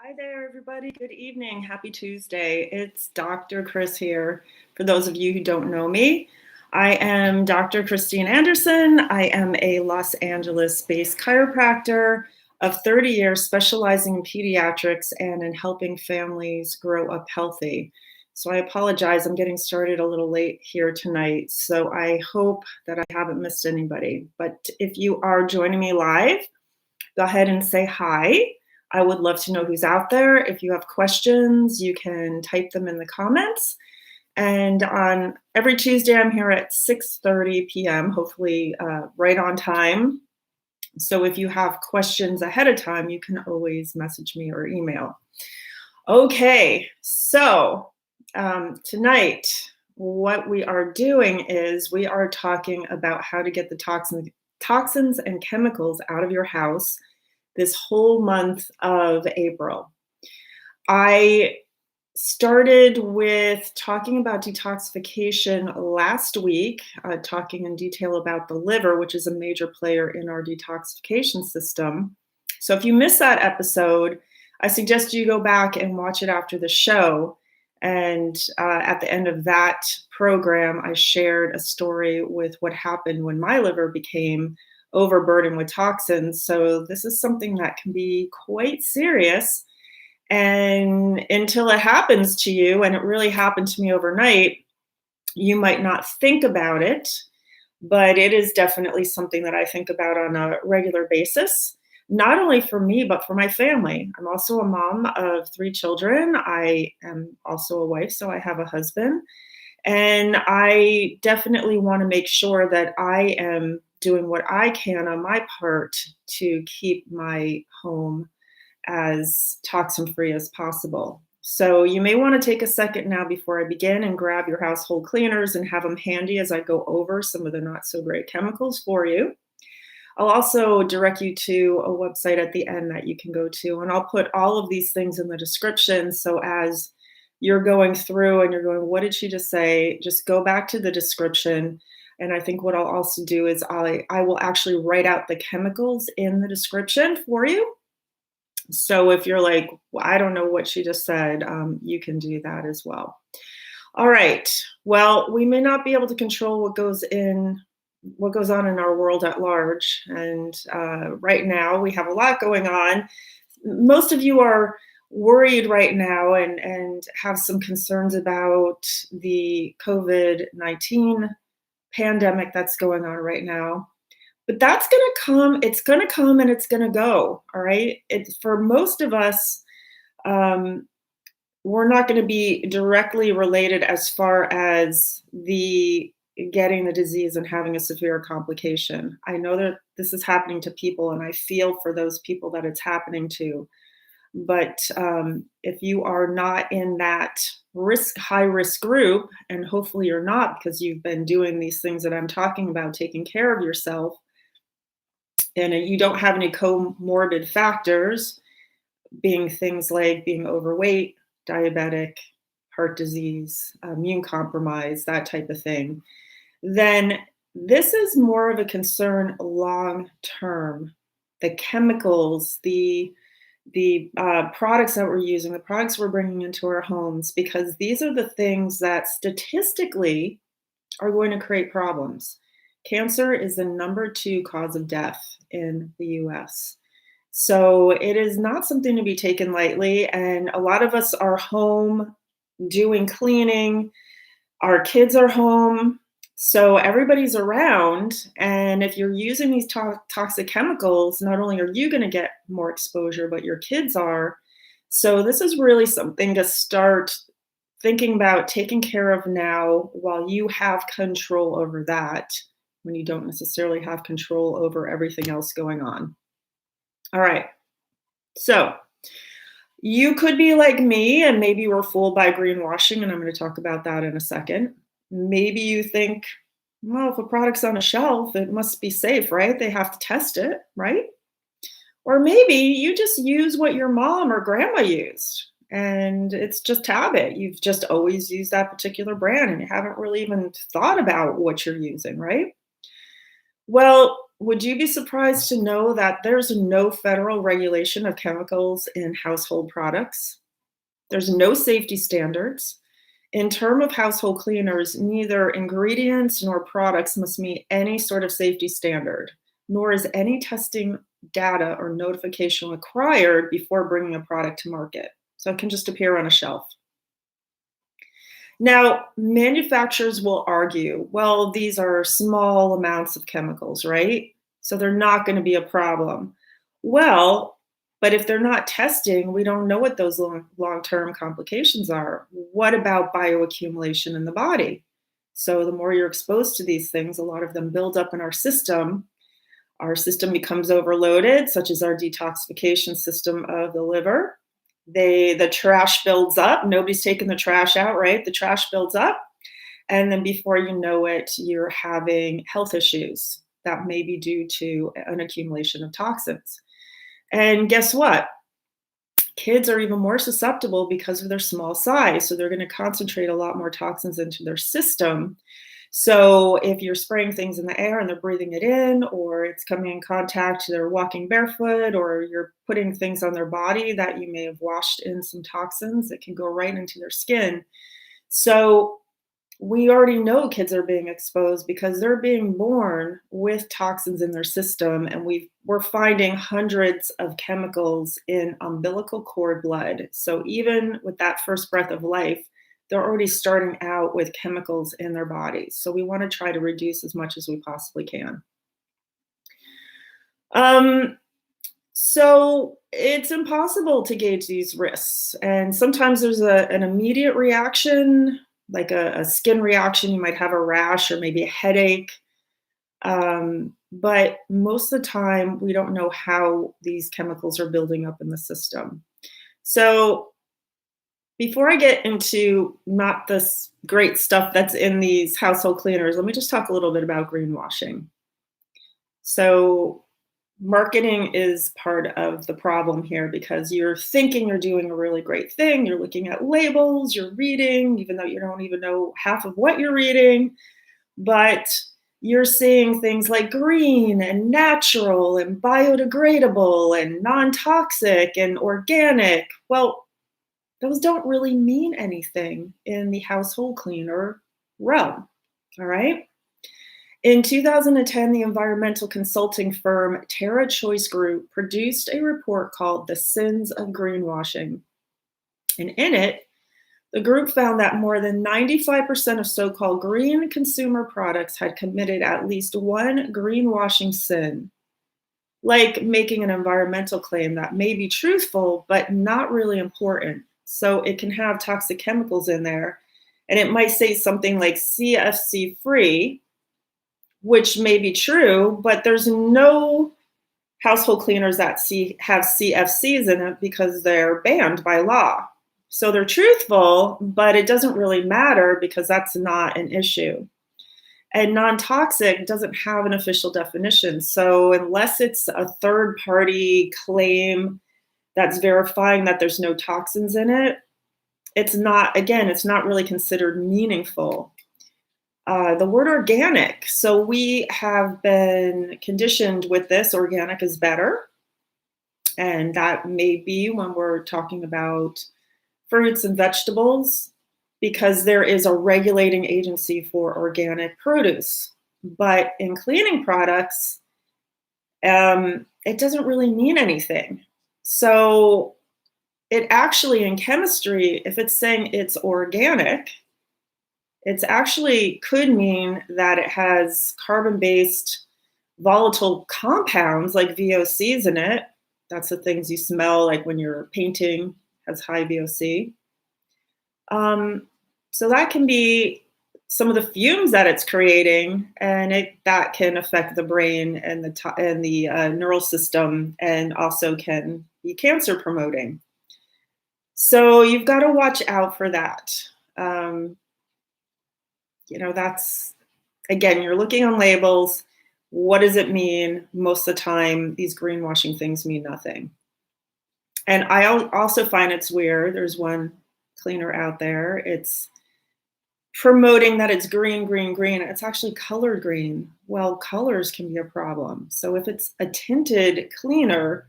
Hi there, everybody. Good evening. Happy Tuesday. It's Dr. Chris here. For those of you who don't know me, I am Dr. Christine Anderson. I am a Los Angeles-based chiropractor of 30 years specializing in pediatrics and in helping families grow up healthy. So I apologize, I'm getting started a little late here tonight. So I hope that I haven't missed anybody. But if you are joining me live, go ahead and say hi. I would love to know who's out there. If you have questions, you can type them in the comments. And on every Tuesday, I'm here at 6:30 p.m., hopefully right on time. So if you have questions ahead of time, you can always message me or email. Okay, so tonight, what we are doing is we are talking about how to get the toxins and chemicals out of your house this whole month of April. I started with talking about detoxification last week, talking in detail about the liver, which is a major player in our detoxification system. So if you missed that episode, I suggest you go back and watch it after the show. And at the end of that program, I shared a story with what happened when my liver became overburdened with toxins. So this is something that can be quite serious. And until it happens to you, and it really happened to me overnight, you might not think about it, but it is definitely something that I think about on a regular basis, not only for me, but for my family. I'm also a mom of 3 children. I am also a wife, so I have a husband. And I definitely want to make sure that I am doing what I can on my part to keep my home as toxin-free as possible. So you may want to take a second now before I begin and grab your household cleaners and have them handy as I go over some of the not so great chemicals for you. I'll also direct you to a website at the end that you can go to, and I'll put all of these things in the description. So as you're going through and you're going, what did she just say? Just go back to the description. And I think what I'll also do is I will actually write out the chemicals in the description for you. So if you're like, well, I don't know what she just said, you can do that as well. All right. Well, we may not be able to control what goes on in our world at large. And right now we have a lot going on. Most of you are worried right now and have some concerns about the COVID-19 pandemic that's going on right now. But that's going to come, it's going to come and it's going to go. All right. For most of us, we're not going to be directly related as far as the getting the disease and having a severe complication. I know that this is happening to people, and I feel for those people that it's happening to. But if you are not in that high risk group, and hopefully you're not because you've been doing these things that I'm talking about, taking care of yourself, and you don't have any comorbid factors, being things like being overweight, diabetic, heart disease, immune compromise, that type of thing, then this is more of a concern long term. The chemicals, the products that we're using, the products we're bringing into our homes, because these are the things that statistically are going to create problems. Cancer is the number 2 cause of death in the US. So it is not something to be taken lightly. And a lot of us are home doing cleaning. Our kids are home. So everybody's around. And if you're using these toxic chemicals, not only are you going to get more exposure, but your kids are. So this is really something to start thinking about taking care of now while you have control over that, when you don't necessarily have control over everything else going on. All right. So you could be like me, and maybe we're fooled by greenwashing, and I'm going to talk about that in a second. Maybe you think, well, if a product's on a shelf, it must be safe, right? They have to test it, right? Or maybe you just use what your mom or grandma used, and it's just habit. You've just always used that particular brand, and you haven't really even thought about what you're using, right? Well, would you be surprised to know that there's no federal regulation of chemicals in household products? There's no safety standards. In terms of household cleaners, neither ingredients nor products must meet any sort of safety standard, nor is any testing data or notification required before bringing a product to market. So it can just appear on a shelf. Now, manufacturers will argue, well, these are small amounts of chemicals, right? So they're not going to be a problem. Well, but if they're not testing, we don't know what those long-term complications are. What about bioaccumulation in the body? So the more you're exposed to these things, a lot of them build up in our system. Our system becomes overloaded, such as our detoxification system of the liver. The trash builds up. Nobody's taking the trash out, right? The trash builds up. And then before you know it, you're having health issues that may be due to an accumulation of toxins. And guess what? Kids are even more susceptible because of their small size. So they're going to concentrate a lot more toxins into their system. So if you're spraying things in the air and they're breathing it in, or it's coming in contact, they're walking barefoot, or you're putting things on their body that you may have washed in some toxins, it can go right into their skin. So we already know kids are being exposed because they're being born with toxins in their system, and we're finding hundreds of chemicals in umbilical cord blood. So even with that first breath of life, they're already starting out with chemicals in their bodies. So we want to try to reduce as much as we possibly can. So it's impossible to gauge these risks. And sometimes there's an immediate reaction, like a skin reaction. You might have a rash or maybe a headache. But most of the time, we don't know how these chemicals are building up in the system. So before I get into not this great stuff that's in these household cleaners, let me just talk a little bit about greenwashing. So marketing is part of the problem here because you're thinking you're doing a really great thing. You're looking at labels, you're reading, even though you don't even know half of what you're reading, but you're seeing things like green and natural and biodegradable and non-toxic and organic. Well, those don't really mean anything in the household cleaner realm, all right? In 2010, the environmental consulting firm Terra Choice Group produced a report called The Sins of Greenwashing. And in it, the group found that more than 95% of so-called green consumer products had committed at least one greenwashing sin, like making an environmental claim that may be truthful, but not really important. So it can have toxic chemicals in there, and it might say something like CFC free, which may be true, but there's no household cleaners that have CFCs in it because they're banned by law. So they're truthful, but it doesn't really matter because that's not an issue. And non-toxic doesn't have an official definition. So unless it's a third-party claim that's verifying that there's no toxins in it, it's not really considered meaningful. The word organic. So we have been conditioned with this, organic is better. And that may be when we're talking about fruits and vegetables, because there is a regulating agency for organic produce. But in cleaning products, it doesn't really mean anything. So it actually, in chemistry, if it's saying it's organic, it's actually could mean that it has carbon-based volatile compounds like VOCs in it. That's the things you smell like when you're painting, has high VOC. So that can be some of the fumes that it's creating, and that can affect the brain and the neural system, and also can be cancer promoting. So you've got to watch out for that. That's, again, you're looking on labels. What does it mean? Most of the time, these greenwashing things mean nothing. And I also find it's weird. There's one cleaner out there. It's promoting that it's green, green, green. It's actually colored green. Well, colors can be a problem. So if it's a tinted cleaner,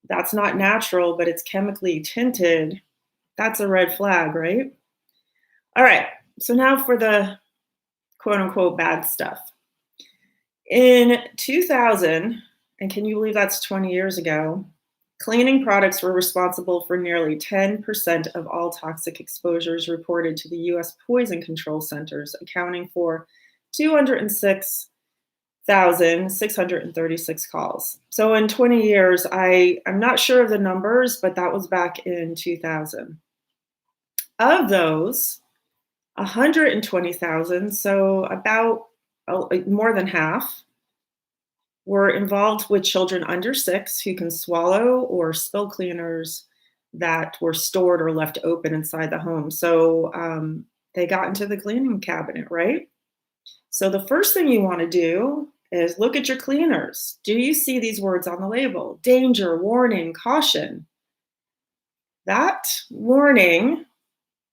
that's not natural, but it's chemically tinted, that's a red flag, right? All right, so now for the quote unquote bad stuff. In 2000, and can you believe that's 20 years ago, cleaning products were responsible for nearly 10% of all toxic exposures reported to the US Poison Control Centers, accounting for 206,636 calls. So in 20 years, I'm not sure of the numbers, but that was back in 2000. Of those, 120,000, so about more than half, were involved with children under 6 who can swallow or spill cleaners that were stored or left open inside the home. So they got into the cleaning cabinet, right? So the first thing you want to do is look at your cleaners. Do you see these words on the label? Danger, warning, caution. That warning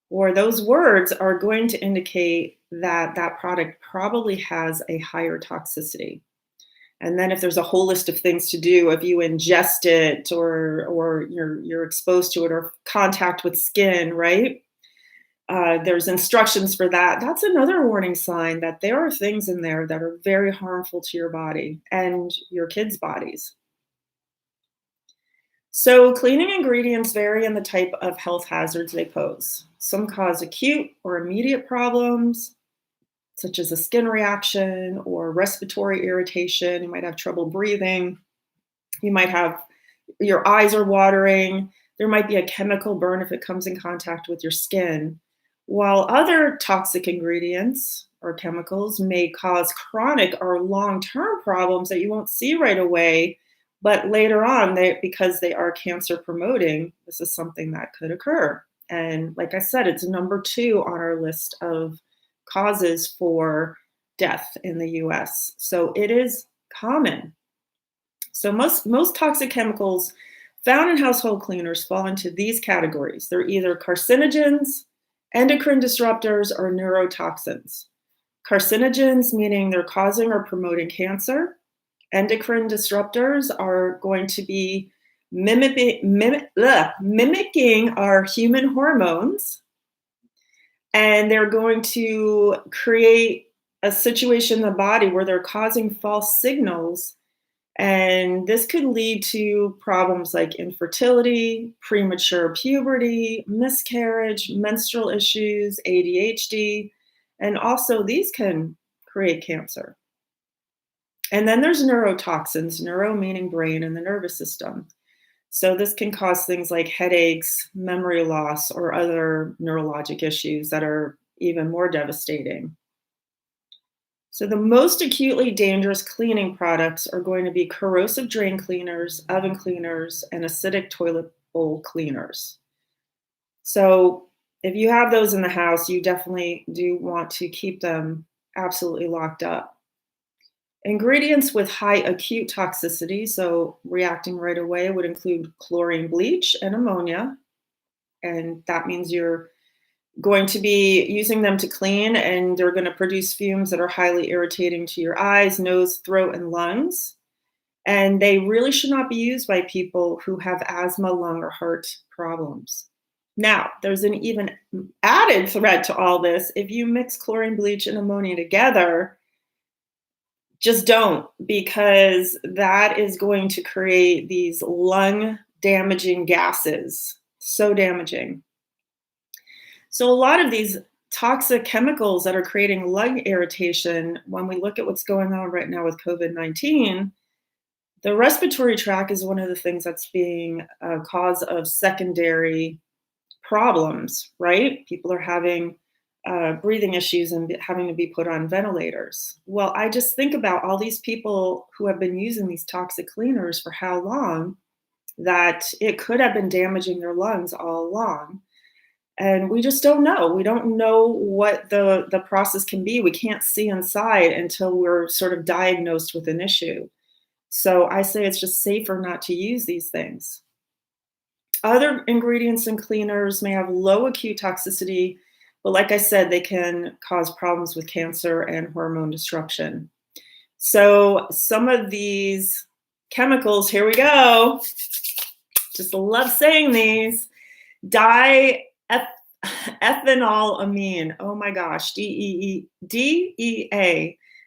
or those words are going to indicate that that product probably has a higher toxicity. And then if there's a whole list of things to do, if you ingest it or you're exposed to it or contact with skin, right? There's instructions for that. That's another warning sign that there are things in there that are very harmful to your body and your kids' bodies. So cleaning ingredients vary in the type of health hazards they pose. Some cause acute or immediate problems, such as a skin reaction or respiratory irritation. You might have trouble breathing. You might have, your eyes are watering. There might be a chemical burn if it comes in contact with your skin. While other toxic ingredients or chemicals may cause chronic or long-term problems that you won't see right away, but later on, because they are cancer promoting, this is something that could occur. And like I said, it's number 2 on our list of causes for death in the US. So it is common. So most toxic chemicals found in household cleaners fall into these categories. They're either carcinogens, endocrine disruptors, or neurotoxins. Carcinogens, meaning they're causing or promoting cancer. Endocrine disruptors are going to be mimicking our human hormones. And they're going to create a situation in the body where they're causing false signals. And this could lead to problems like infertility, premature puberty, miscarriage, menstrual issues, ADHD, and also these can create cancer. And then there's neurotoxins, neuro meaning brain and the nervous system. So this can cause things like headaches, memory loss, or other neurologic issues that are even more devastating. So the most acutely dangerous cleaning products are going to be corrosive drain cleaners, oven cleaners, and acidic toilet bowl cleaners. So if you have those in the house, you definitely do want to keep them absolutely locked up. Ingredients with high acute toxicity, so reacting right away, would include chlorine bleach and ammonia. And that means you're going to be using them to clean, and they're going to produce fumes that are highly irritating to your eyes, nose, throat, and lungs. And they really should not be used by people who have asthma, lung, or heart problems. Now, there's an even added threat to all this. If you mix chlorine bleach and ammonia together, just don't, because that is going to create these lung damaging gases, so damaging. So a lot of these toxic chemicals that are creating lung irritation, when we look at what's going on right now with COVID-19, the respiratory tract is one of the things that's being a cause of secondary problems, right? People are having breathing issues and having to be put on ventilators. Well, I just think about all these people who have been using these toxic cleaners for how long, that it could have been damaging their lungs all along. And we just don't know. We don't know what the process can be. We can't see inside until we're sort of diagnosed with an issue. So I say it's just safer not to use these things. Other ingredients in cleaners may have low acute toxicity, But like I said, they can cause problems with cancer and hormone disruption. So some of these chemicals, here we go. Just love saying these. Diethanolamine. Oh my gosh, DEA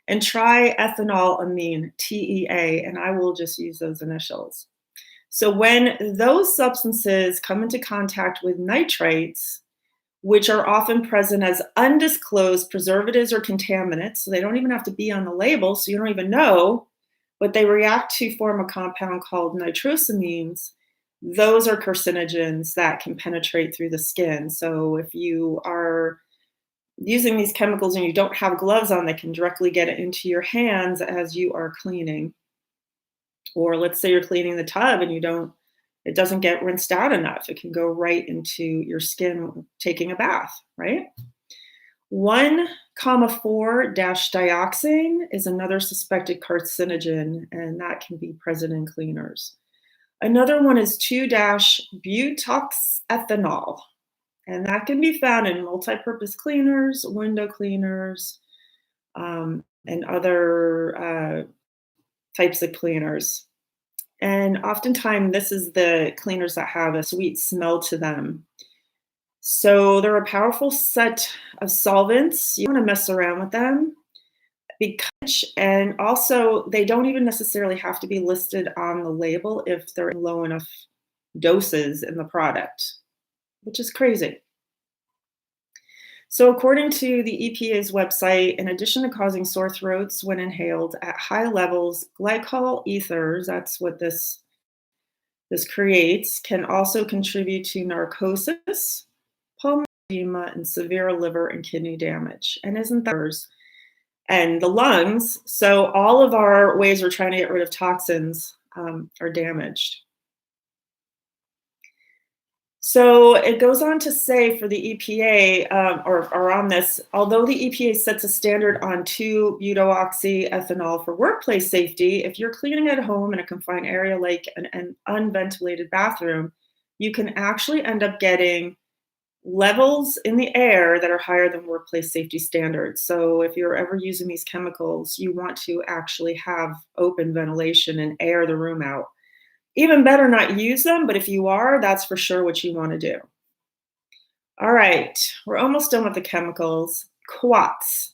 and triethanolamine, TEA, and I will just use those initials. So when those substances come into contact with nitrates, which are often present as undisclosed preservatives or contaminants, so they don't even have to be on the label, so you don't even know, but they react to form a compound called nitrosamines. Those are carcinogens that can penetrate through the skin. So if you are using these chemicals and you don't have gloves on, they can directly get it into your hands as you are cleaning. Or let's say you're cleaning the tub and it doesn't get rinsed out enough. It can go right into your skin taking a bath, right? 1,4-dioxane is another suspected carcinogen, and that can be present in cleaners. Another one is 2-butoxethanol, and that can be found in multi-purpose cleaners, window cleaners, and other types of cleaners. And oftentimes, this is the cleaners that have a sweet smell to them. So they're a powerful set of solvents. You want to mess around with them. And also, they don't even necessarily have to be listed on the label if they're in low enough doses in the product, which is crazy. So according to the EPA's website, in addition to causing sore throats when inhaled at high levels, glycol ethers, that's what this creates, can also contribute to narcosis, pulmonary edema, and severe liver and kidney damage. And isn't that and the lungs? So all of our ways we're trying to get rid of toxins are damaged. So it goes on to say for the EPA, or on this, although the EPA sets a standard on 2-butoxyethanol for workplace safety, if you're cleaning at home in a confined area like an unventilated bathroom, you can actually end up getting levels in the air that are higher than workplace safety standards. So if you're ever using these chemicals, you want to actually have open ventilation and air the room out. Even better not use them, but if you are, that's for sure what you want to do. All right, we're almost done with the chemicals. QUATS,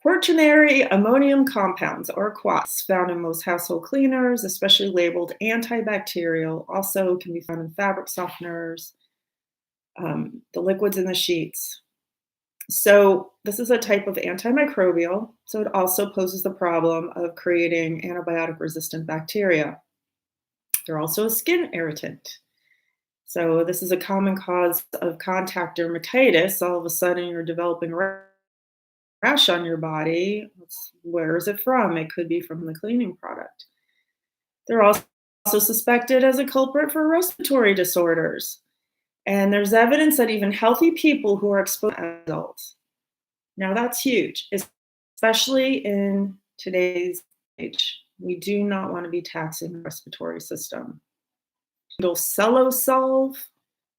Quaternary ammonium compounds, or QUATS, found in most household cleaners, especially labeled antibacterial, also can be found in fabric softeners, the liquids in the sheets. So this is a type of antimicrobial, so it also poses the problem of creating antibiotic-resistant bacteria. They're also a skin irritant. So this is a common cause of contact dermatitis. All of a sudden you're developing rash on your body. Where is it from? It could be from the cleaning product. They're also suspected as a culprit for respiratory disorders. And there's evidence that even healthy people who are exposed as adults. Now that's huge, especially in today's age. We do not want to be taxing the respiratory system. Cellosolve,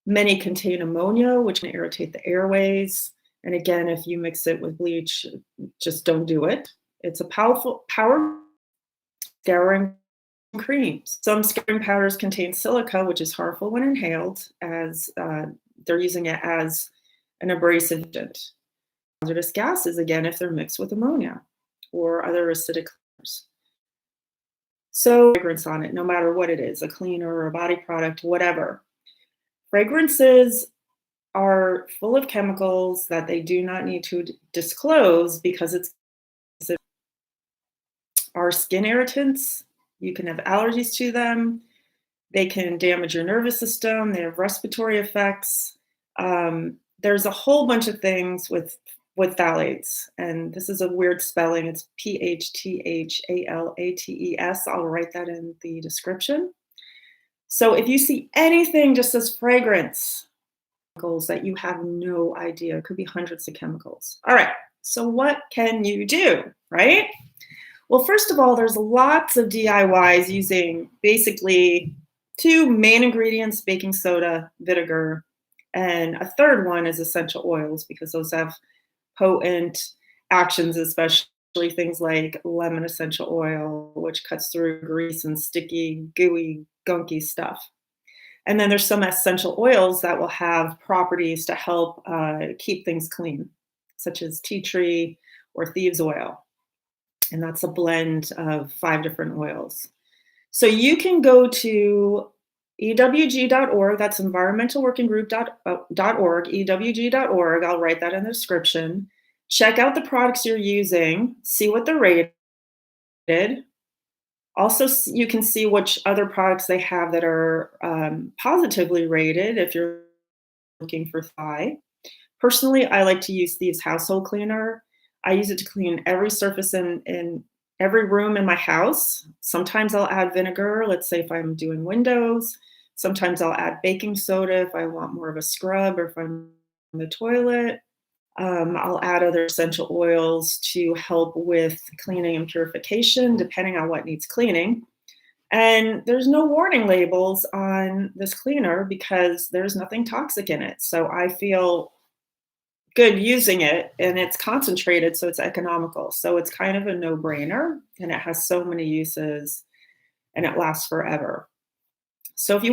many contain ammonia, which can irritate the airways. And again, if you mix it with bleach, just don't do it. It's a power scouring creams. Some scouring powders contain silica, which is harmful when inhaled, as they're using it as an abrasive agent. Hazardous gases, again, if they're mixed with ammonia or other acidic cleaners. So fragrance on it, no matter what it is, a cleaner or a body product, whatever. Fragrances are full of chemicals that they do not need to disclose because are skin irritants. You can have allergies to them. They can damage your nervous system. They have respiratory effects. There's a whole bunch of things with phthalates, and this is a weird spelling. It's PHTHALATES. I'll write that in the description. So if you see anything just as fragrance, chemicals that you have no idea, it could be hundreds of chemicals. All right, so what can you do, right? Well, first of all, there's lots of DIYs using basically two main ingredients, baking soda, vinegar, And a third one is essential oils because those have potent actions, especially things like lemon essential oil, which cuts through grease and sticky, gooey, gunky stuff. And then there's some essential oils that will have properties to help keep things clean, such as tea tree or thieves oil. And that's a blend of 5 different oils. So you can go to ewg.org, that's environmentalworkinggroup.org, ewg.org. I'll write that in the description. Check out the products you're using, see what they're rated. Also, you can see which other products they have that are positively rated if you're looking for thigh. Personally, I like to use Thieves Household Cleaner. I use it to clean every surface in every room in my house. Sometimes I'll add vinegar, let's say if I'm doing windows. Sometimes I'll add baking soda if I want more of a scrub or if I'm in the toilet. I'll add other essential oils to help with cleaning and purification, depending on what needs cleaning. And there's no warning labels on this cleaner because there's nothing toxic in it. So I feel good using it, and it's concentrated, so it's economical. So it's kind of a no-brainer, and it has so many uses, and it lasts forever. So if you